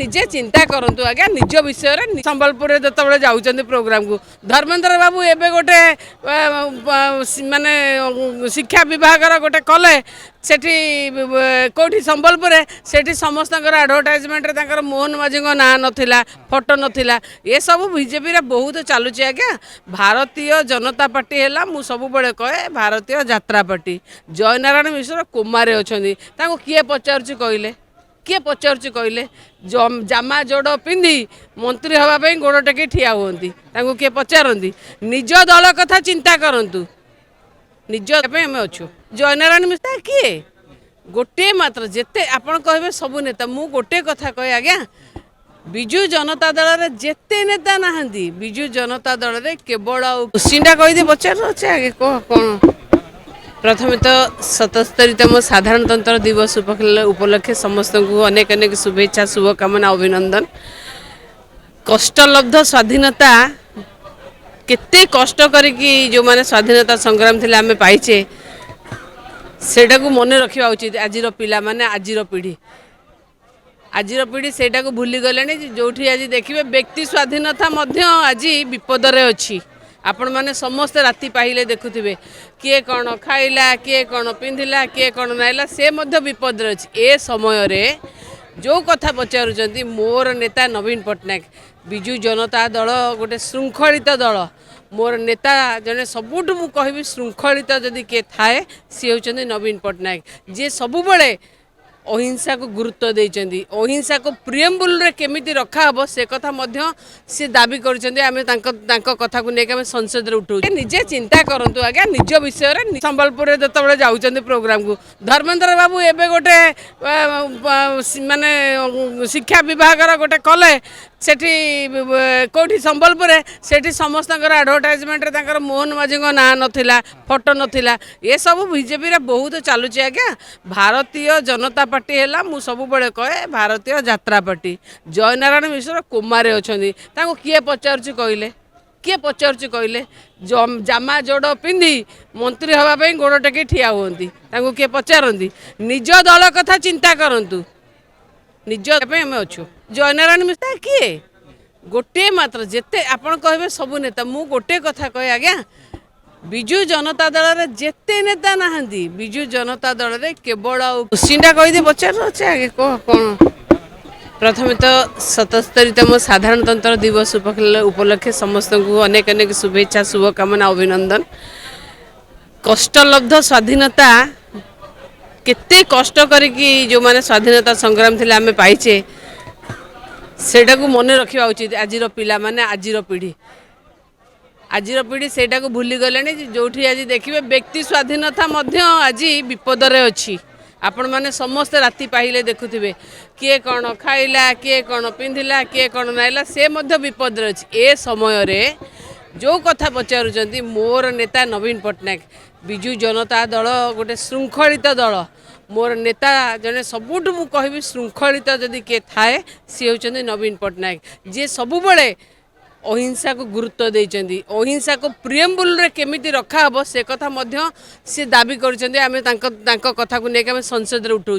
निजे चिंता करंतु आज्ञा निज विषय रे संबलपुर जो जाऊँ प्रोग्राम को धर्मेंद्र बाबू एबे गोटे माने शिक्षा विभाग गोटे कले सेठी कौटी संबलपुर सेठी समस्त आडभटाइजमेंट मोहन माझी ना नथिला फोटो नथिला ये सब बीजेपी रे बहुत चलुची आज्ञा भारतीय जनता पार्टी है मु सब बड़े कहे भारतीय यात्रा पार्टी जयनारायण मिश्र कुमार अच्छा किए पचारुची कहले किए पचारुची कहले जामा जोड़ पिंधि मंत्री हाँपाई गोड़ टेक ठिया हुंती किए पचारती निज दल कथा चिंता करंतु निज आम अच्छु जयनारायण मिश्र किए गोटे मात्र जेते आपण कहे सबू नेता मु गोटे कथा कहे आज्ञा विजु जनता दल रे जेते नेता नहांती विजु जनता दल रे केवल क्वेश्चनटा कहीदे पचार अच्छे आगे कह कौन प्रथम तो 77तम साधारणतंत्र दिवस उपलक्षे समस्त को अनेक अनेक शुभेच्छा शुभकामना अभिनंदन कष्टलब्ध स्वाधीनता केते कष्ट करिकी जो माने स्वाधीनता संग्राम थिले आमे पाइचे सेटा को मन रखिबा उचित आजिर पिला माने आजिर पीढ़ी सेटा को भूली गले जोठी आज देखिए व्यक्ति स्वाधीनता मध्य आज विपद रे अछि आपण माने समस्त राति पाहिले देखुथिबे किए कौन खाइला किए कौन पिंधिला किए कौन नाइला से मध्य विपद रे अछि ए समय रे जो कथा पचारुचंती मोर नेता नवीन पट्टनायक विजु जनता दल गोटे श्रृंखलित दल मोर नेता जने सबुठ मु कहबी श्रृंखलित जदि किए थाए सी होचंती नवीन पट्टनायक जे सबुबले अहिंसा को गुरुत्व देइचंदी अहिंसा को प्रियम्बुल रे केमिति रखा हबो से कथा मध्य से दाबी करचंदी आमे तांको कथा को नेके आमे संसद रे उठौ निजे चिंता करंतु आज्ञा निज विषय रे संबलपुर जो जाऊँ प्रोग्राम को धर्मेंद्र बाबू एबे गोटे माने शिक्षा विभाग गोटे कले सेठी कौटी संबलपुर सेठी समस्त आडभटाइजमेंट मोहन माझी ना नथिला फोटो नथिला ये सब बीजेपी रे बहुत चलुची आज्ञा भारतीय जनता पार्टी है मु सब बड़े कहे भारतीय यात्रा पार्टी जयनारायण मिश्र कुमार अच्छा किए पचारुची कहले किए पचारुची कहले जामा जोड़ पिंधि मंत्री हाँपाई गोड़ टेक ठिया हुंती किए पचारती निज दल कथा चिंता करंतु निज आम अच्छु जयनारायण मिश्र किए गोटे मात्र जेते आपण कहे सबू नेता मु गोटे कथा कहे आज्ञा विजु जनता दल रे जेते नेता नहांती विजु जनता दल रे केवल क्वेश्चनटा कहीदे पचार अच्छे आगे कह कौन प्रथम तो 77तम साधारणतंत्र दिवस उपलक्षे समस्त को अनेक अनेक शुभेच्छा शुभकामना अभिनंदन कष्टलब्ध स्वाधीनता केते कष्ट करिकी जो माने स्वाधीनता संग्राम थिले आमे पाइचे सेटा को मन रखिबा उचित आजिर पिला माने आजिर पीढ़ी सेटा को भूली गले जोठी आज देखिए व्यक्ति स्वाधीनता मध्य आज विपद रे अछि आपण माने समस्त राति पाहिले देखुथिबे किए कौन खाइला किए कौन पिंधिला किए कौन नाइला से मध्य विपद रे अछि ए समय रे जो कथा पचारुचंती मोर नेता नवीन पट्टनायक विजु जनता दल गोटे श्रृंखलित दल मोर नेता जने सबुठ मु कहबी श्रृंखलित जदि किए थाए सी होचंती नवीन पट्टनायक जे सबुबले अहिंसा को गुरुत्व देइचंदी अहिंसा को प्रियम्बुल रे केमिति रखा हबो से कथा मध्य से दाबी करचंदी आमे तांको कथा को नेके आमे संसद रे उठौ।